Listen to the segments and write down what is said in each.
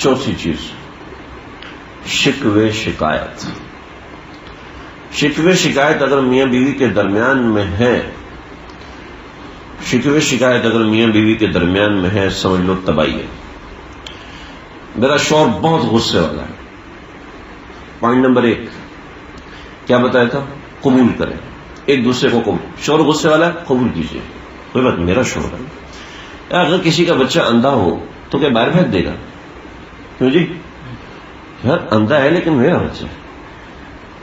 چوتھی چیز شکوے شکایت. شکوے شکایت اگر میاں بیوی کے درمیان میں ہے، شکوے شکایت اگر میاں بیوی کے درمیان میں ہے، سمجھ لو تباہی ہے. میرا شوہر بہت غصے والا ہے. پوائنٹ نمبر 1 کیا بتایا تھا؟ قبول کریں ایک دوسرے کو. قبول. شوہر غصے والا ہے، قبول کیجیے، کوئی بات، میرا شوہر ہے. اگر کسی کا بچہ اندھا ہو تو کیا باہر پھینک دے گا؟ کیوں جی؟ یار اندھا ہے لیکن میرا بچہ ہے.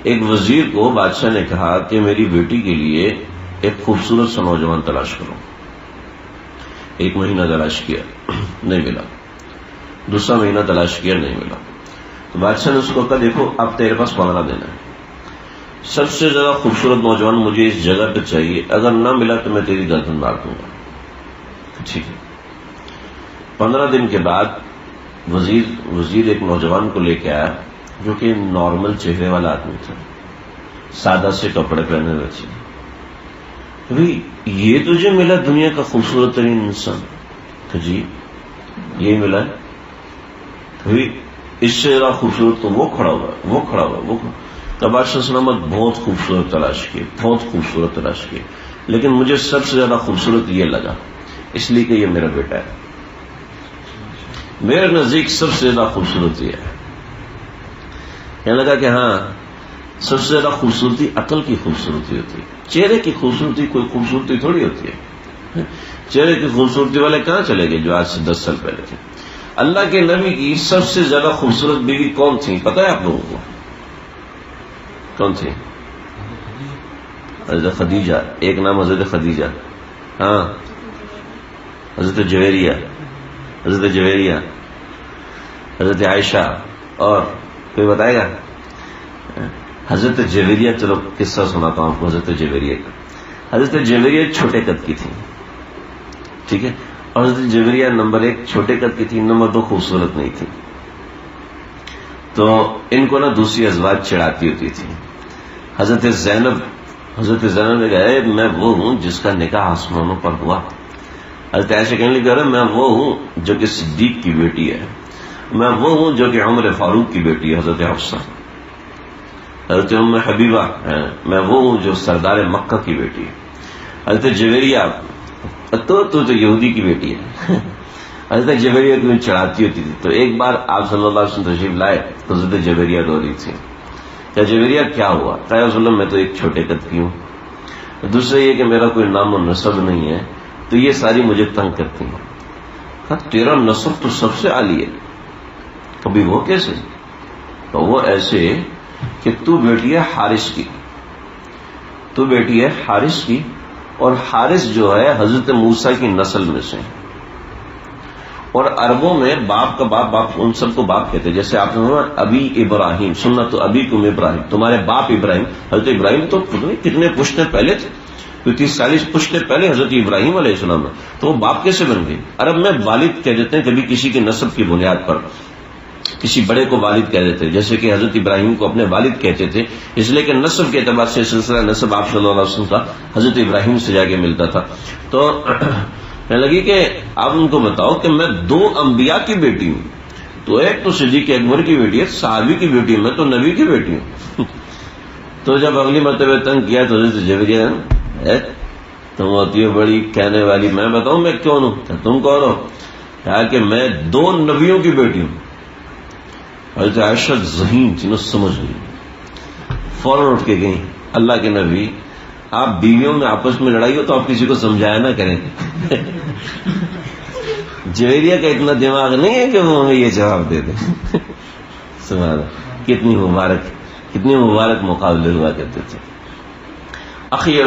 ایک وزیر کو بادشاہ نے کہا کہ میری بیٹی کے لیے ایک خوبصورت سا نوجوان تلاش کرو. 1 مہینہ تلاش کیا، نہیں ملا. دوسرا مہینہ تلاش کیا، نہیں ملا. تو بادشاہ نے اس کو کہا دیکھو اب تیرے پاس 15 دن ہے، سب سے زیادہ خوبصورت نوجوان مجھے اس جگہ پہ چاہیے، اگر نہ ملا تو میں تیری گردن مار دوں گا. ٹھیک ہے. 15 دن کے بعد وزیر ایک نوجوان کو لے کے آیا جو کہ نارمل چہرے والا آدمی تھا، سادہ سے کپڑے پہنے ہوئے تھے. بھائی یہ تجھے ملا دنیا کا خوبصورت ترین انسان؟ تو جی یہی ملا ہے. بھائی اس سے زیادہ خوبصورت تو وہ کھڑا ہوا. تب بادشاہ سلامت بہت خوبصورت تلاش کیے، لیکن مجھے سب سے زیادہ خوبصورت یہ لگا، اس لیے کہ یہ میرا بیٹا ہے. میرے نزدیک سب سے زیادہ خوبصورت یہ ہے. کہنے لگا کہ ہاں سب سے زیادہ خوبصورتی عقل کی خوبصورتی ہوتی ہے. چہرے کی خوبصورتی کوئی خوبصورتی تھوڑی ہوتی ہے. چہرے کی خوبصورتی والے کہاں چلے گئے جو آج سے 10 سال پہلے تھے. اللہ کے نبی کی سب سے زیادہ خوبصورت بیوی کون تھی پتہ ہے آپ لوگوں کو؟ کون تھی؟ حضرت خدیجہ. ایک نام حضرت خدیجہ، ہاں حضرت جویریہ، حضرت عائشہ، اور کوئی بتائے گا؟ حضرت جویریہ. چلو قصہ سناتا ہوں آپ کو حضرت جویریہ کا. حضرت جویریہ چھوٹے قد کی تھی، ٹھیک ہے، اور حضرت جویریہ نمبر 1 چھوٹے قد کی تھی، نمبر 2 خوبصورت نہیں تھی. تو ان کو نا دوسری ازواج چڑھاتی ہوتی تھی. حضرت زینب نے کہا میں وہ ہوں جس کا نکاح آسمانوں پر ہوا. حضرت عائشہ کہنے لگی میں وہ ہوں جو کہ صدیق کی بیٹی ہے، میں وہ ہوں جو کہ عمر فاروق کی بیٹی ہے حضرت حفصہ. حضرت ام حبیبہ میں وہ ہوں جو سردار مکہ کی بیٹی ہے. حضرت جویریہ تو یہودی کی بیٹی ہے. حضرت جویریہ کو چڑھاتی ہوتی تھی. تو ایک بار آپ صلی اللہ علیہ وسلم تشریف لائے تو حضرت جویریہ رو رہی تھی. کیا جویریہ کیا ہوا؟ کہا رسول اللہ میں تو ایک چھوٹے قد کی ہوں، دوسرا یہ کہ میرا کوئی نام و نسب نہیں ہے، تو یہ ساری مجھے تنگ کرتی ہیں. کہا تیرا نسب تو سب سے عالی ہے. کبھی وہ کیسے؟ تو وہ ایسے کہ تو بیٹی ہے حارث کی، اور حارث جو ہے حضرت موسیٰ کی نسل میں سے. اور عربوں میں باپ کا باپ ان سب کو باپ کہتے ہیں. جیسے آپ نے ابی ابراہیم، سننا تو ابی کم ابراہیم، تمہارے باپ ابراہیم. حضرت ابراہیم تو کتنے پشتے پہلے تھے، 30-40 پشتے پہلے حضرت ابراہیم علیہ السلام ہے، تو وہ باپ کیسے بن گئے؟ عرب میں والد کہہ دیتے ہیں کبھی کسی کی نسب کی بنیاد پر، کسی بڑے کو والد کہہ دیتے ہیں، جیسے کہ حضرت ابراہیم کو اپنے والد کہتے تھے، اس لیے کہ نسب کے اعتبار سے سلسلہ نسب آپ صلی اللہ علیہ وسلم کا حضرت ابراہیم سے جا کے ملتا تھا. تو کہنے لگی کہ آپ ان کو بتاؤ کہ میں 2 انبیاء کی بیٹی ہوں. تو ایک تو صدیق اکبر کی بیٹی ہے، صحابی کی بیٹی ہوں، میں تو نبی کی بیٹی ہوں. تو جب اگلی مرتبہ تنگ کیا تو حضرت جویریہ تم ہوتی ہو بڑی کہنے والی، میں بتاؤں میں کون ہوں؟ تم کون ہو؟ کہا کہ میں 2 نبیوں کی بیٹی ہوں. حضرت عائشہ ذہین تھی، سمجھ گئی، فوراً اٹھ کے گئی. اللہ کے نبی آپ بیویوں میں آپس میں لڑائی ہو تو آپ کسی کو سمجھایا نہ کریں. جویریہ کا اتنا دماغ نہیں ہے کہ وہ ہمیں یہ جواب دے دیں. سبحان اللہ، کتنی مبارک مقابلے ہوا کرتے تھے. اخیر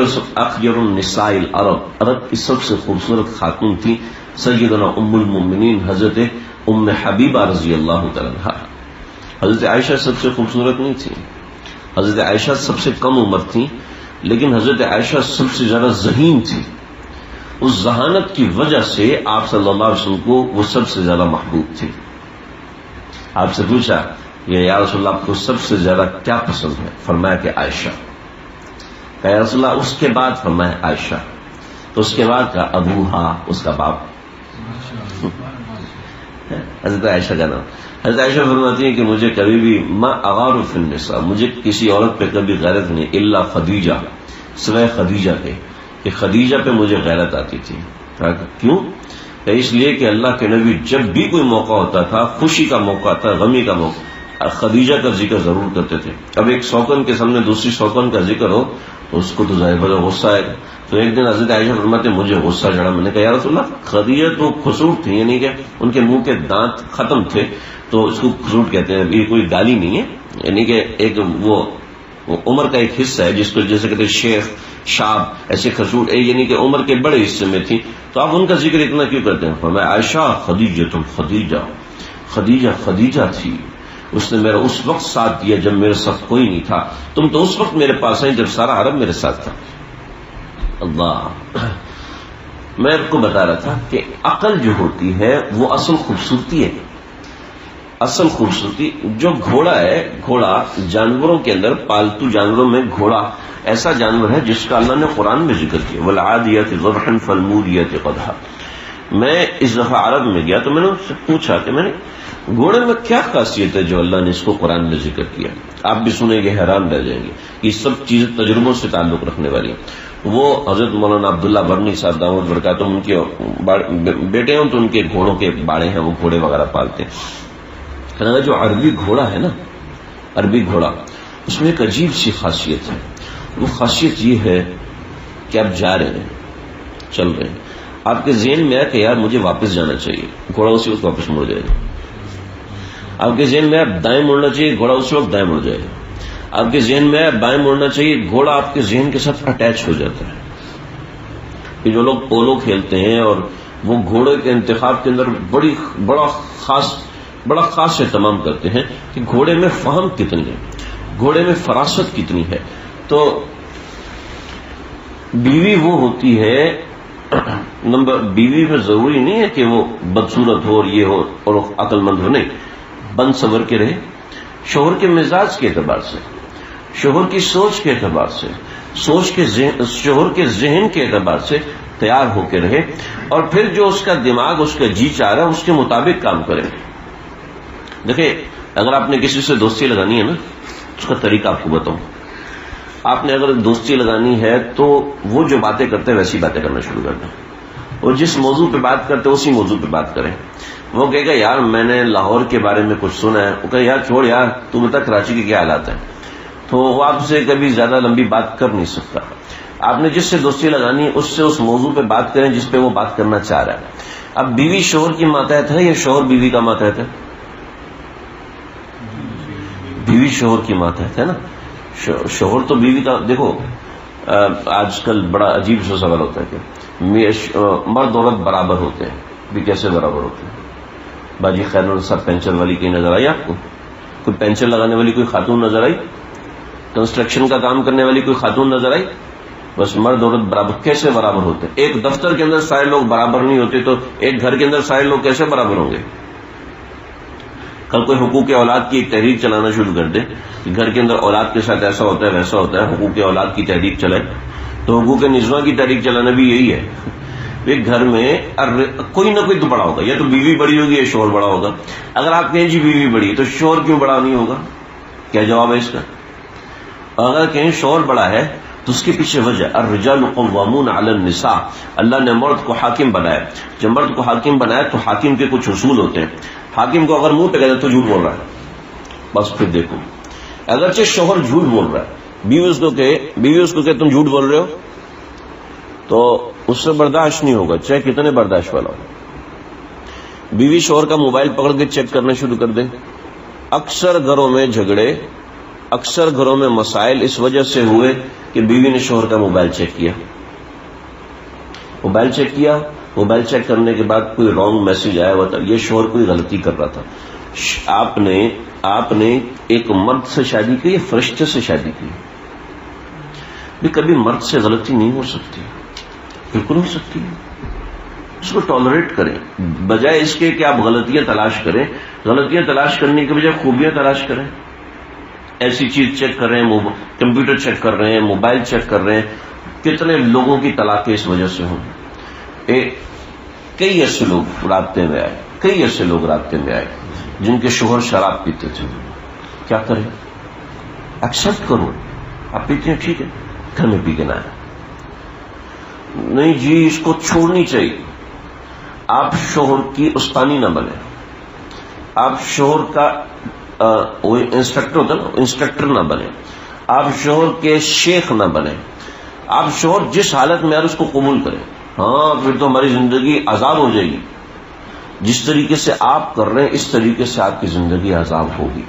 النساء العرب، عرب کی سب سے خوبصورت خاتون تھی سیدنا ام المؤمنین حضرت ام حبیبہ رضی اللہ تعالی عنہا. حضرت عائشہ سب سے خوبصورت نہیں تھی، حضرت عائشہ سب سے کم عمر تھی، لیکن حضرت عائشہ سب سے زیادہ ذہین تھی. اس ذہانت کی وجہ سے آپ صلی اللہ علیہ وسلم کو وہ سب سے زیادہ محبوب تھی. آپ سے پوچھا کہ یا رسول اللہ آپ کو سب سے زیادہ کیا پسند ہے؟ فرمایا کہ عائشہ. کہ یا رسول اللہ اس کے بعد؟ فرمایا عائشہ. تو اس کے بعد کا ابوہا، اس کا باپ. حضرت عائشہ کا نام. حضرت عائشہ فرماتی ہیں کہ مجھے کبھی بھی ما اغار فی النساء، مجھے کسی عورت پہ کبھی غیرت نہیں الا خدیجہ، سوائے خدیجہ کے، کہ خدیجہ پہ مجھے غیرت آتی تھی. کیوں؟ اس لیے کہ اللہ کے نبی جب بھی کوئی موقع ہوتا تھا، خوشی کا موقع تھا، غمی کا موقع، خدیجہ کا ذکر ضرور کرتے تھے. اب ایک سوکن کے سامنے دوسری سوکن کا ذکر ہو تو اس کو تو ظاہر بڑا غصہ آئے گا. تو ایک دن حضرت عائشہ فرماتے مجھے غصہ چڑھا. میں نے کہا یا رسول اللہ، خدیجہ تو خسوٹ تھی، یعنی کہ ان کے منہ کے دانت ختم تھے، تو اس کو خسوٹ کہتے ہیں. یہ کوئی گالی نہیں ہے، یعنی کہ ایک وہ عمر کا ایک حصہ ہے جس کو جیسے کہتے ہیں شیخ، شاب، ایسے خسوٹ، یعنی کہ عمر کے بڑے حصے میں تھی. تو آپ ان کا ذکر اتنا کیوں کرتے ہیں؟ فرمایا عائشہ خدیجہ تم خدیجہ، خدیجہ خدیجہ تھی، اس نے میرا اس وقت ساتھ دیا جب میرے ساتھ کوئی نہیں تھا. تم تو اس وقت میرے پاس آئی جب سارا عرب میرے ساتھ تھا. اللہ، میں آپ کو بتا رہا تھا کہ عقل جو ہوتی ہے وہ اصل خوبصورتی ہے. اصل خوبصورتی جو گھوڑا ہے، گھوڑا جانوروں کے اندر، پالتو جانوروں میں گھوڑا ایسا جانور ہے جس کا اللہ نے قرآن میں ذکر کیا، والعادیات ضبحا فالموریات قدحا. میں اس دفعہ عرب میں گیا تو میں نے اس سے پوچھا کہ میں نے گھوڑے میں کیا خاصیت ہے جو اللہ نے اس کو قرآن میں ذکر کیا. آپ بھی سنیں گے حیران رہ جائیں گے. یہ سب چیزیں تجربوں سے تعلق رکھنے والی. وہ حضرت مولانا عبداللہ برنی صاحب دامت برکاتہم، ان کے بیٹے ہوں تو ان کے گھوڑوں کے باڑے ہیں، وہ گھوڑے وغیرہ پالتے ہیں. جو عربی گھوڑا ہے نا، عربی گھوڑا، اس میں ایک عجیب سی خاصیت ہے. وہ خاصیت یہ ہے کہ آپ جا رہے ہیں، چل رہے ہیں، آپ کے ذہن میں ہے کہ یار مجھے واپس جانا چاہیے، گھوڑا اسی وقت واپس مڑ جائے گا. آپ کے ذہن میں ہے دائیں مڑنا چاہیے، گھوڑا اسی وقت دائیں مڑ جائے گا. آپ کے ذہن میں ہے بائیں مڑنا چاہیے، گھوڑا آپ کے ذہن کے ساتھ اٹیچ ہو جاتا ہے. کہ جو لوگ پولو کھیلتے ہیں اور وہ گھوڑے کے انتخاب کے اندر بڑا خاص اہتمام کرتے ہیں کہ گھوڑے میں فہم کتنی ہے، گھوڑے میں فراست کتنی ہے. تو بیوی وہ ہوتی ہے، بیوی میں ضروری نہیں ہے کہ وہ بدصورت ہو اور یہ ہو اور عقل مند ہو، نہیں، بند سنور کے رہے، شوہر کے مزاج کے اعتبار سے، شوہر کی سوچ کے اعتبار سے، شوہر کے ذہن کے اعتبار سے تیار ہو کے رہے، اور پھر جو اس کا دماغ، اس کا جی چاہ رہا ہے اس کے مطابق کام کرے. دیکھیں، اگر آپ نے کسی سے دوستی لگانی ہے نا، اس کا طریقہ آپ کو بتاؤں. آپ نے اگر دوستی لگانی ہے تو وہ جو باتیں کرتے ہیں ویسی باتیں کرنا شروع کر دیں. وہ جس موضوع پہ بات کرتے ہیں اسی موضوع پہ بات کریں. وہ کہے گا یار میں نے لاہور کے بارے میں کچھ سنا ہے، وہ کہے یار چھوڑ یار، تو بتا کراچی کے کیا حالات ہیں. تو وہ آپ سے کبھی زیادہ لمبی بات کر نہیں سکتا. آپ نے جس سے دوستی لگانی ہے اس سے اس موضوع پہ بات کریں جس پہ وہ بات کرنا چاہ رہا ہے. اب بیوی شوہر کی ماتحت ہے یا شوہر بیوی کا ماتحت ہے؟ بیوی شوہر کی ماتحت ہے نا. شوہر تو بیوی کا، دیکھو آج کل بڑا عجیب سا سوال ہوتا ہے کہ مرد عورت برابر ہوتے ہیں. بھی کیسے برابر ہوتے ہیں؟ باجی خیر صاحب پینچر والی کہیں نظر آئی آپ کو؟ کوئی پینچر لگانے والی کوئی خاتون نظر آئی؟ کنسٹرکشن کا کام کرنے والی کوئی خاتون نظر آئی؟ بس مرد عورت برابر. کیسے برابر ہوتے ہیں؟ ایک دفتر کے اندر سارے لوگ برابر نہیں ہوتے تو ایک گھر کے اندر سارے لوگ کیسے برابر ہوں گے؟ کل کوئی حقوق اولاد کی ایک تحریک چلانا شروع کر دے کہ گھر کے اندر اولاد کے ساتھ ایسا ہوتا ہے ویسا ہوتا ہے، حقوق اولاد کی تحریک چلائے، تو حقوق نسواں کی تحریک چلانا بھی یہی ہے. ایک گھر میں کوئی نہ کوئی تو بڑا ہوگا، یا تو بیوی بڑی ہوگی یا شوہر بڑا ہوگا. اگر آپ کہیں جی بیوی بڑی ہے تو شوہر کیوں بڑا نہیں ہوگا؟ کیا جواب ہے اس کا؟ اگر کہیں شوہر بڑا ہے تو اس کے پیچھے وجہ الرجال قوامون علی النساء، اللہ نے مرد کو حاکم بنایا. جب مرد کو حاکم بنایا تو حاکم کے کچھ اصول ہوتے ہیں. حاکم کو اگر منہ پہ کہتے تو جھوٹ بول رہا ہے، بس پھر دیکھو. اگرچہ شوہر جھوٹ بول رہا ہے، بیوی اس کو کہ تم جھوٹ بول رہے ہو، تو اس سے برداشت نہیں ہوگا چاہے کتنے برداشت والا ہو. بیوی شوہر کا موبائل پکڑ کے چیک کرنا شروع کر دے. اکثر گھروں میں جھگڑے، اکثر گھروں میں مسائل اس وجہ سے ہوئے کہ بیوی نے شوہر کا موبائل چیک کیا. موبائل چیک کرنے کے بعد کوئی رانگ میسج آیا ہوا تھا، یہ شوہر کوئی غلطی کر رہا تھا. آپ نے ایک مرد سے شادی کی یا فرشتے سے شادی کی؟ بھی کبھی مرد سے غلطی نہیں ہو سکتی، بالکل ہو سکتی ہے. اس کو ٹالریٹ کریں بجائے اس کے کہ آپ غلطیاں تلاش کریں. غلطیاں تلاش کرنے کے بجائے خوبیاں تلاش کریں. ایسی چیز چیک کر رہے ہیں، کمپیوٹر چیک کر رہے ہیں، موبائل چیک کر رہے ہیں. کتنے لوگوں کی طلاقیں اس وجہ سے ہوں. کئی ایسے لوگ رابطے میں آئے کئی ایسے لوگ رابطے میں آئے جن کے شوہر شراب پیتے تھے. کیا کریں؟ ایکسپٹ کرو، آپ پیتے ہیں ٹھیک ہے، گھر میں پی کے نہ آئے. نہیں جی اس کو چھوڑنی چاہیے. آپ شوہر کی استانی نہ بنے، آپ شوہر کا وہ انسٹرکٹر ہوتا نا، انسٹرکٹر نہ بنے، آپ شوہر کے شیخ نہ بنے. آپ شوہر جس حالت میں اس کو قبول کریں. ہاں پھر تو ہماری زندگی عذاب ہو جائے گی. جس طریقے سے آپ کر رہے ہیں اس طریقے سے آپ کی زندگی عذاب ہوگی.